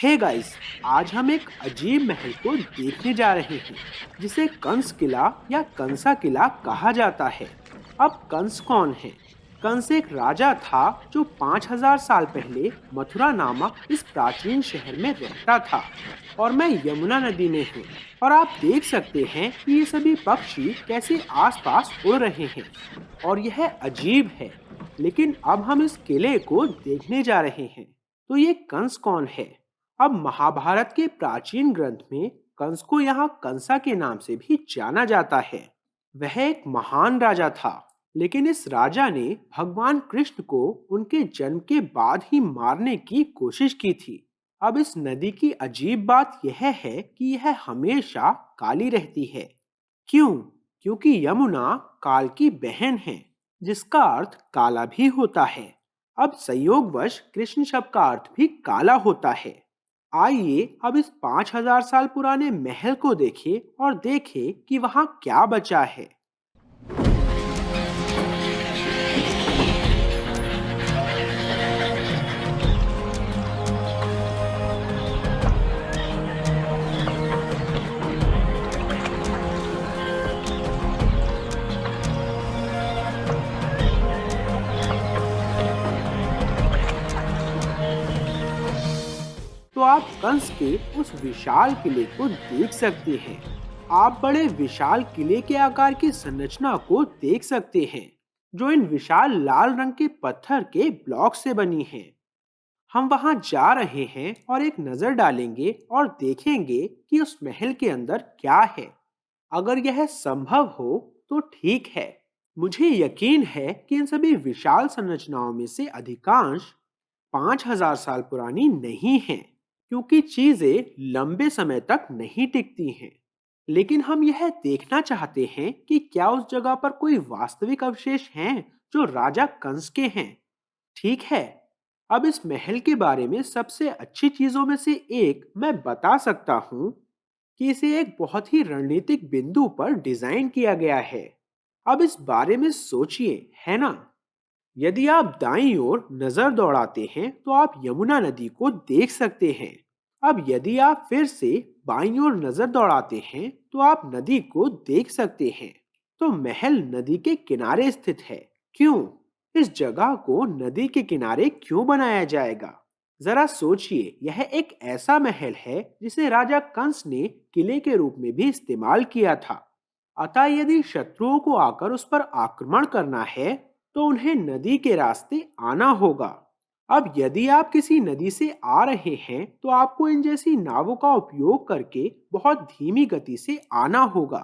Hey guys, आज हम एक अजीब महल को देखने जा रहे हैं जिसे कंस किला या कंसा किला कहा जाता है। अब कंस कौन है? कंस एक राजा था जो 5000 साल पहले मथुरा नामक इस प्राचीन शहर में रहता था। और मैं यमुना नदी में हूँ। और आप देख सकते हैं कि ये सभी पक्षी कैसे आसपास उड़ रहे हैं। और यह अजीब है। लेकिन अब हम इस किले को देखने जा रहे हैं। तो ये कंस कौन है? अब महाभारत के प्राचीन ग्रंथ में कंस को यहाँ कंसा के नाम से भी जाना जाता है। वह एक महान राजा था, लेकिन इस राजा ने भगवान कृष्ण को उनके जन्म के बाद ही मारने की कोशिश की थी। अब इस नदी की अजीब बात यह है कि यह हमेशा काली रहती है। क्यों? क्योंकि यमुना काल की बहन है, जिसका अर्थ काला भी होता है। अब संयोगवश कृष्ण शब्द का अर्थ भी काला होता है। आइए अब इस 5000 साल पुराने महल को देखें और देखें कि वहां क्या बचा है। तो आप कंस के उस विशाल किले को देख सकते हैं। आप बड़े विशाल किले के आकार की संरचना को देख सकते हैं, जो इन विशाल लाल रंग के पत्थर के ब्लॉक से बनी है। हम वहां जा रहे हैं और एक नजर डालेंगे और देखेंगे कि उस महल के अंदर क्या है। अगर यह संभव हो तो ठीक है। मुझे यकीन है कि इन सभी विशाल संरचनाओं में से अधिकांश 5000 साल पुरानी नहीं हैं, क्योंकि चीजें लंबे समय तक नहीं टिकती हैं। लेकिन हम यह देखना चाहते हैं कि क्या उस जगह पर कोई वास्तविक अवशेष हैं जो राजा कंस के हैं। ठीक है। अब इस महल के बारे में सबसे अच्छी चीजों में से एक मैं बता सकता हूँ कि इसे एक बहुत ही रणनीतिक बिंदु पर डिजाइन किया गया है। अब इस बारे में सोचिए, है ना? यदि आप दाईं ओर नजर दौड़ाते हैं तो आप यमुना नदी को देख सकते हैं। अब यदि आप फिर से बाईं ओर नजर दौड़ाते हैं तो आप नदी को देख सकते हैं। तो महल नदी के किनारे स्थित है। क्यों? इस जगह को नदी के किनारे क्यों बनाया जाएगा? जरा सोचिए, यह एक ऐसा महल है जिसे राजा कंस ने किले के रूप में भी इस्तेमाल किया था। अतः यदि शत्रुओं को आकर उस पर आक्रमण करना है तो उन्हें नदी के रास्ते आना होगा। अब यदि आप किसी नदी से आ रहे हैं तो आपको इन जैसी नावों का उपयोग करके बहुत धीमी गति से आना होगा।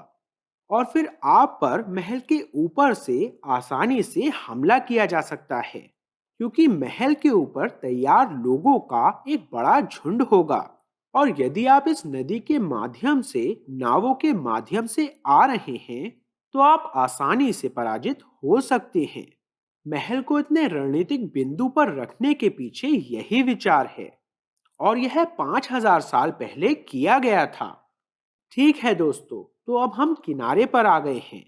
और फिर आप पर महल के ऊपर से आसानी से हमला किया जा सकता है, क्योंकि महल के ऊपर तैयार लोगों का एक बड़ा झुंड होगा। और यदि आप इस नदी के माध्यम से नावों के माध्यम से आ रहे हैं तो आप आसानी से पराजित हो सकते हैं। महल को इतने रणनीतिक बिंदु पर रखने के पीछे यही विचार है। और यह 5000 साल पहले किया गया था। ठीक है दोस्तों, तो अब हम किनारे पर आ गए हैं।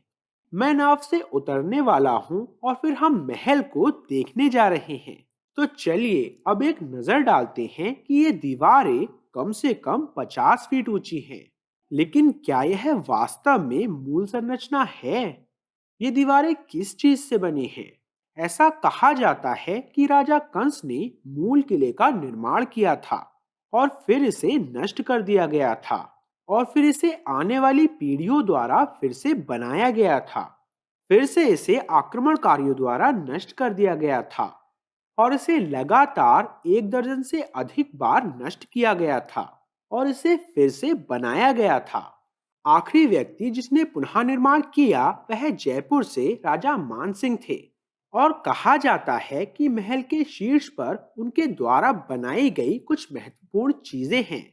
मैं नाव से उतरने वाला हूं और फिर हम महल को देखने जा रहे हैं। तो चलिए अब एक नजर डालते हैं कि ये दीवारें कम से कम 50 फीट ऊंची हैं। लेकिन क्या यह वास्तव में मूल संरचना है? ये दीवारें किस चीज से बनी हैं? ऐसा कहा जाता है कि राजा कंस ने मूल किले का निर्माण किया था और फिर इसे नष्ट कर दिया गया था। और फिर इसे आने वाली पीढ़ियों द्वारा फिर से बनाया गया था। फिर से इसे आक्रमणकारियों द्वारा नष्ट कर दिया गया था और इसे लगातार 1 दर्जन से अधिक बार नष्ट किया गया था और इसे फिर से बनाया गया था। आखिरी व्यक्ति जिसने पुनः निर्माण किया वह जयपुर से राजा मानसिंह थे। और कहा जाता है कि महल के शीर्ष पर उनके द्वारा बनाई गई कुछ महत्वपूर्ण चीजें हैं।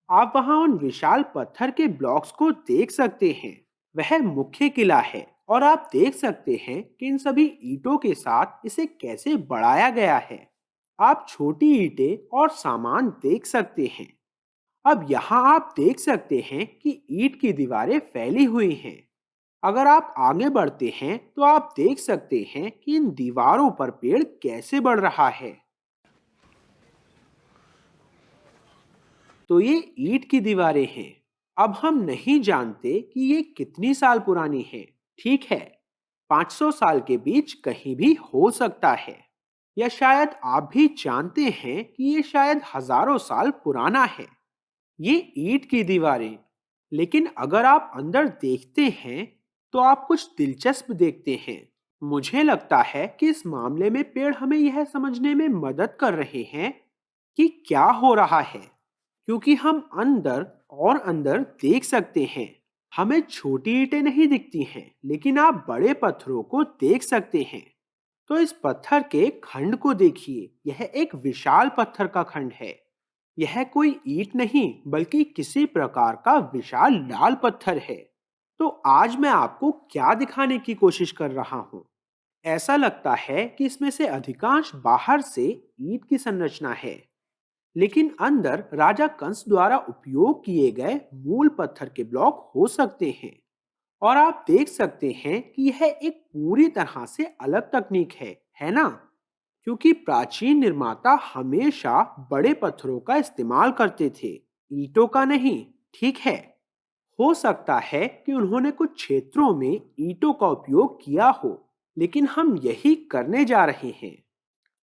आप वहां उन विशाल पत्थर के ब्लॉक्स को देख सकते हैं। वह मुख्य किला है और आप देख सकते हैं कि इन सभी ईंटों के साथ इसे कैसे बढ़ाया गया है। आप छोटी ईंटें और सामान देख सकते हैं। अब यहाँ आप देख सकते हैं कि ईंट की दीवारें फैली हुई हैं। अगर आप आगे बढ़ते हैं तो आप देख सकते हैं कि इन दीवारों पर पेड़ कैसे बढ़ रहा है। तो ये ईंट की दीवारें हैं। अब हम नहीं जानते कि ये कितनी साल पुरानी है। ठीक है, 500 साल के बीच कहीं भी हो सकता है। या शायद आप भी जानते हैं कि ये शायद हजारों साल पुराना है। ये ईंट की दीवारें। लेकिन अगर आप अंदर देखते हैं तो आप कुछ दिलचस्प देखते हैं। मुझे लगता है कि इस मामले में पेड़ हमें यह समझने में मदद कर रहे हैं कि क्या हो रहा है, क्योंकि हम अंदर और अंदर देख सकते हैं। हमें छोटी ईंटें नहीं दिखती हैं, लेकिन आप बड़े पत्थरों को देख सकते हैं। तो इस पत्थर के खंड को देखिए, यह एक विशाल पत्थर का खंड है। यह कोई ईंट नहीं बल्कि किसी प्रकार का विशाल लाल पत्थर है। तो आज मैं आपको क्या दिखाने की कोशिश कर रहा हूँ? ऐसा लगता है कि इसमें से अधिकांश बाहर से ईंट की संरचना है, लेकिन अंदर राजा कंस द्वारा उपयोग किए गए मूल पत्थर के ब्लॉक हो सकते हैं। और आप देख सकते हैं कि यह एक पूरी तरह से अलग तकनीक है ना? क्योंकि प्राचीन निर्माता हमेशा बड़े पत्थरों का इस्तेमाल करते थे, ईंटों का नहीं। ठीक है, हो सकता है कि उन्होंने कुछ क्षेत्रों में ईंटों का उपयोग किया हो, लेकिन हम यही करने जा रहे हैं।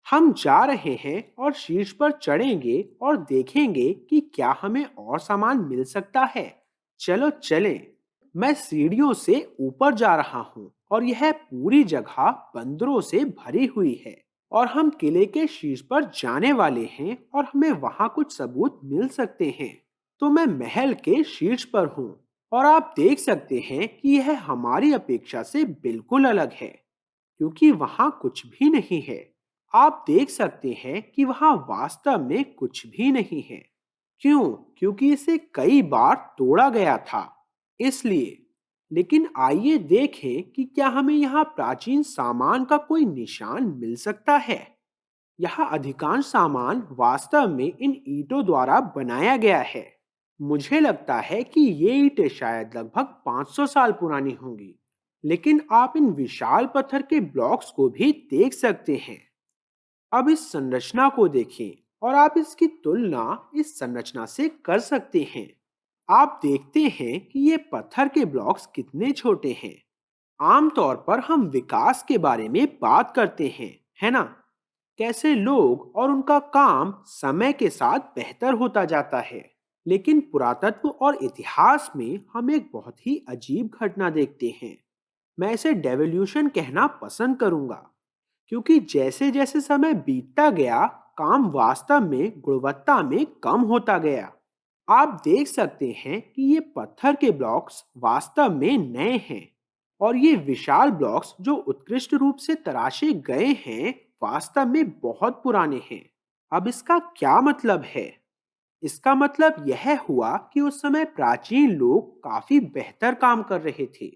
हम जा रहे हैं और शीर्ष पर चढ़ेंगे और देखेंगे कि क्या हमें और सामान मिल सकता है। चलो चलें। मैं सीढ़ियों से ऊपर जा रहा हूँ और यह पूरी जगह बंदरों से भरी हुई है। और हम किले के शीर्ष पर जाने वाले हैं और हमें वहां कुछ सबूत मिल सकते हैं। तो मैं महल के शीर्ष पर हूँ और आप देख सकते हैं कि यह हमारी अपेक्षा से बिल्कुल अलग है, क्योंकि वहां कुछ भी नहीं है। आप देख सकते हैं कि वहां वास्तव में कुछ भी नहीं है। क्यों? क्योंकि इसे कई बार तोड़ा गया था, इसलिए। लेकिन आइए देखें कि क्या हमें यहाँ प्राचीन सामान का कोई निशान मिल सकता है। यहाँ अधिकांश सामान वास्तव में इन ईंटों द्वारा बनाया गया है। मुझे लगता है कि ये ईंटें शायद लगभग 500 साल पुरानी होंगी। लेकिन आप इन विशाल पत्थर के ब्लॉक्स को भी देख सकते हैं। अब इस संरचना को देखें और आप इसकी तुलना इस संरचना से कर सकते हैं। आप देखते हैं कि ये पत्थर के ब्लॉक्स कितने छोटे हैं। आमतौर पर हम विकास के बारे में बात करते हैं, है ना? कैसे लोग और उनका काम समय के साथ बेहतर होता जाता है। लेकिन पुरातत्व और इतिहास में हम एक बहुत ही अजीब घटना देखते हैं। मैं इसे डेवोल्यूशन कहना पसंद करूंगा, क्योंकि जैसे जैसे समय बीतता गया, काम वास्तव में गुणवत्ता में कम होता गया। आप देख सकते हैं कि ये पत्थर के ब्लॉक्स वास्तव में नए हैं और ये विशाल ब्लॉक्स जो उत्कृष्ट रूप से तराशे गए हैं, वास्तव में बहुत पुराने हैं। अब इसका क्या मतलब है? इसका मतलब यह हुआ कि उस समय प्राचीन लोग काफी बेहतर काम कर रहे थे।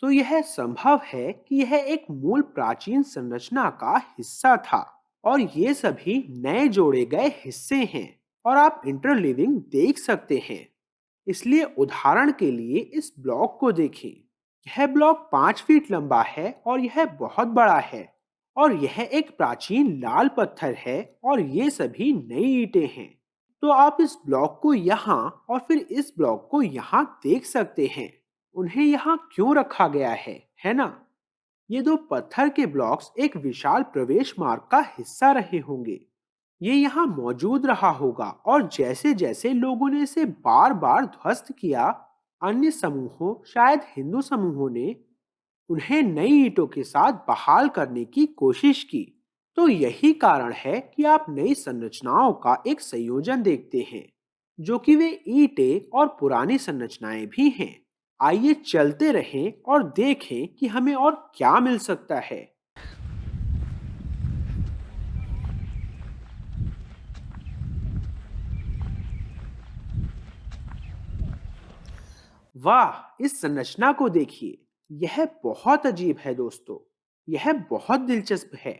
तो यह संभव है कि यह एक मूल प्राचीन संरचना का हिस्सा था और ये सभी नए जोड़े गए हिस्से हैं। और आप इंटरलिविंग देख सकते हैं। इसलिए उदाहरण के लिए इस ब्लॉक को देखें। यह ब्लॉक 5 फीट लंबा है और यह बहुत बड़ा है। और यह एक प्राचीन लाल पत्थर है और ये सभी नई ईंटें हैं। तो आप इस ब्लॉक को यहाँ और फिर इस ब्लॉक को यहाँ देख सकते हैं। उन्हें यहाँ क्यों रखा गया है ना? ये दो पत्थर के ब्लॉक्स एक विशाल प्रवेश मार्ग का हिस्सा रहे होंगे। ये यहाँ मौजूद रहा होगा और जैसे जैसे लोगों ने इसे बार बार ध्वस्त किया, अन्य समूहों, शायद हिंदू समूहों ने उन्हें नई ईंटों के साथ बहाल करने की कोशिश की। तो यही कारण है कि आप नई संरचनाओं का एक संयोजन देखते हैं, जो कि वे ईंटें और पुरानी संरचनाएं भी हैं। आइए चलते रहें और देखें कि हमें और क्या मिल सकता है। वाह, इस संरचना को देखिए। यह बहुत अजीब है दोस्तों। यह बहुत दिलचस्प है।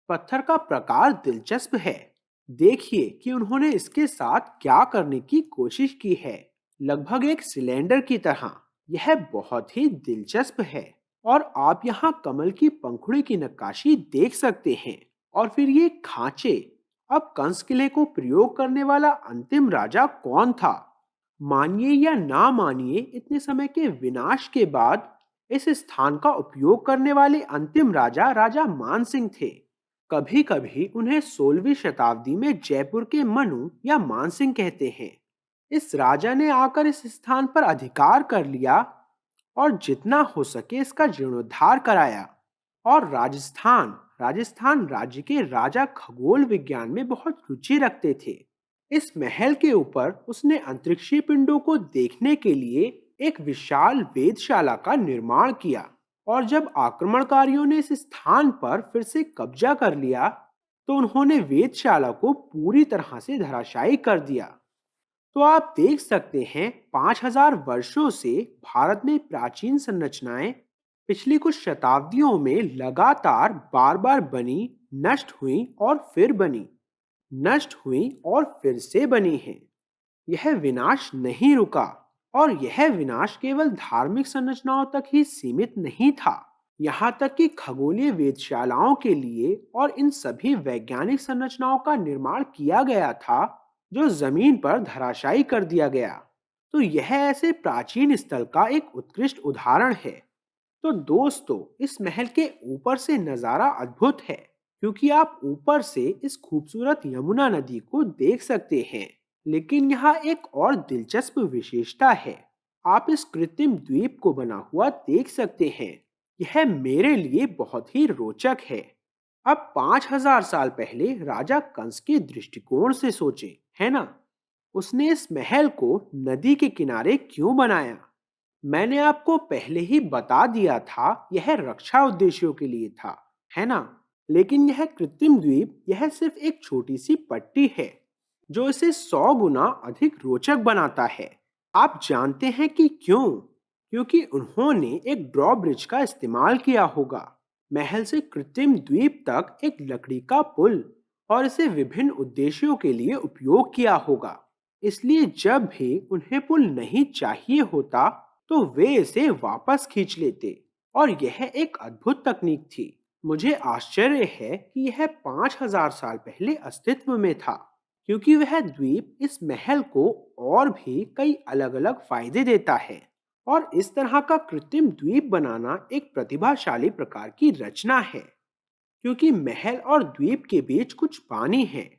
पत्थर का प्रकार दिलचस्प है। देखिए कि उन्होंने इसके साथ क्या करने की कोशिश की है। लगभग एक सिलेंडर की तरह। यह बहुत ही दिलचस्प है। और आप यहाँ कमल की पंखुड़ी की नक्काशी देख सकते हैं। और फिर ये खांचे, अब कंस किले को प्रयोग करने वाला अंतिम राजा कौन था? मानिए या ना मानिए, इतने समय के विनाश के बाद इस स्थान का उपयोग करने वाले अंतिम राजा राजा मान सिंह थे। कभी कभी उन्हें 16वीं शताब्दी में जयपुर के मनु या मान सिंह कहते हैं। इस राजा ने आकर इस स्थान पर अधिकार कर लिया और जितना हो सके इसका जीर्णोद्धार कराया। और राजस्थान राजस्थान राज्य के राजा खगोल विज्ञान में बहुत रुचि रखते थे। इस महल के ऊपर उसने अंतरिक्षीय पिंडों को देखने के लिए एक विशाल वेधशाला का निर्माण किया। और जब आक्रमणकारियों ने इस स्थान पर फिर से कब्जा कर लिया तो उन्होंने वेधशाला को पूरी तरह से धराशायी कर दिया। तो आप देख सकते हैं, 5000 वर्षों से भारत में प्राचीन संरचनाएं पिछली कुछ शताब्दियों में लगातार बार बार बनी, नष्ट हुई और फिर बनी, नष्ट हुई और फिर से बनी हैं। यह विनाश नहीं रुका और यह विनाश केवल धार्मिक संरचनाओं तक ही सीमित नहीं था। यहाँ तक कि खगोलीय वेधशालाओं के लिए और इन सभी वैज्ञानिक संरचनाओं का निर्माण किया गया था जो जमीन पर धराशायी कर दिया गया। तो यह ऐसे प्राचीन स्थल का एक उत्कृष्ट उदाहरण है। तो दोस्तों, इस महल के ऊपर से नजारा अद्भुत है क्योंकि आप ऊपर से इस खूबसूरत यमुना नदी को देख सकते हैं। लेकिन यहाँ एक और दिलचस्प विशेषता है। आप इस कृत्रिम द्वीप को बना हुआ देख सकते हैं। यह मेरे लिए बहुत ही रोचक है। अब 5000 साल पहले राजा कंस के दृष्टिकोण से सोचें, है ना? उसने इस महल को नदी के किनारे क्यों बनाया? मैंने आपको पहले ही बता दिया था, यह रक्षा उद्देश्यों के लिए था, है ना? लेकिन यह कृत्रिम द्वीप, यह सिर्फ एक छोटी सी पट्टी है जो इसे 100 गुना अधिक रोचक बनाता है। आप जानते हैं कि क्यों? क्योंकि उन्होंने एक ड्रॉब्रिज का इस्तेमाल किया होगा। महल से कृत्रिम द्वीप तक एक लकड़ी का पुल, और इसे विभिन्न उद्देश्यों के लिए उपयोग किया होगा। इसलिए जब भी उन्हें पुल नहीं चाहिए होता तो वे इसे वापस खींच लेते। और यह एक अद्भुत तकनीक थी। मुझे आश्चर्य है कि यह 5000 साल पहले अस्तित्व में था, क्योंकि वह द्वीप इस महल को और भी कई अलग अलग फायदे देता है। और इस तरह का कृत्रिम द्वीप बनाना एक प्रतिभाशाली प्रकार की रचना है, क्योंकि महल और द्वीप के बीच कुछ पानी है,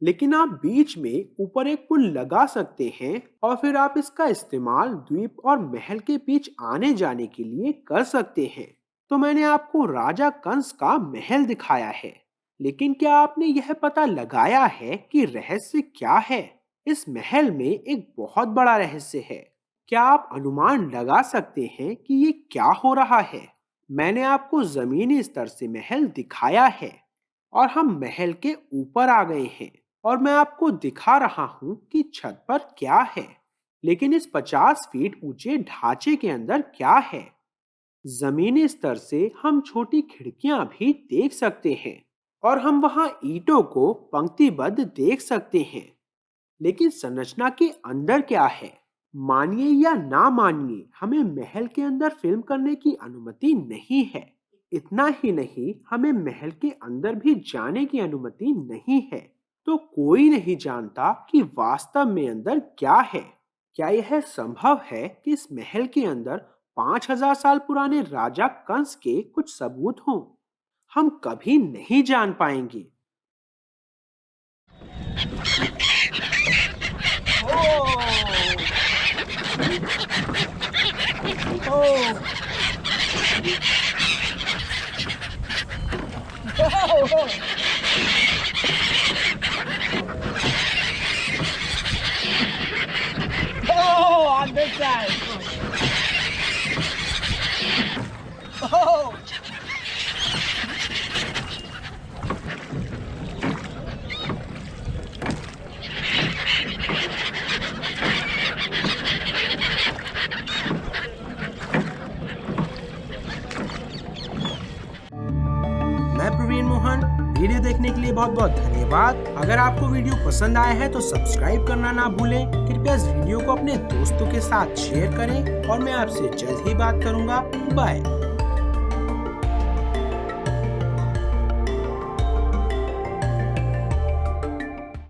लेकिन आप बीच में ऊपर एक पुल लगा सकते हैं और फिर आप इसका इस्तेमाल द्वीप और महल के बीच आने जाने के लिए कर सकते हैं। तो मैंने आपको राजा कंस का महल दिखाया है, लेकिन क्या आपने यह पता लगाया है कि रहस्य क्या है? इस महल में एक बहुत बड़ा रहस्य है। क्या आप अनुमान लगा सकते हैं कि ये क्या हो रहा है? मैंने आपको जमीनी स्तर से महल दिखाया है और हम महल के ऊपर आ गए हैं और मैं आपको दिखा रहा हूं कि छत पर क्या है। लेकिन इस 50 फीट ऊंचे ढांचे के अंदर क्या है? जमीनी स्तर से हम छोटी खिड़कियां भी देख सकते हैं और हम वहां ईंटों को पंक्तिबद्ध देख सकते हैं। लेकिन संरचना के अंदर क्या है? मानिए या ना मानिए, हमें महल के अंदर फिल्म करने की अनुमति नहीं है। इतना ही नहीं, हमें महल के अंदर भी जाने की अनुमति नहीं है। तो कोई नहीं जानता कि वास्तव में अंदर क्या है। क्या यह संभव है कि इस महल के अंदर 5000 साल पुराने राजा कंस के कुछ सबूत हों? हम कभी नहीं जान पाएंगे। On this side. Oh! मैं प्रवीण मोहन, वीडियो देखने के लिए बहुत बहुत धन्यवाद। अगर आपको वीडियो पसंद आया है तो सब्सक्राइब करना ना भूलें। कृपया इस वीडियो को अपने दोस्तों के साथ शेयर करें और मैं आपसे जल्द ही बात करूंगा। बाय।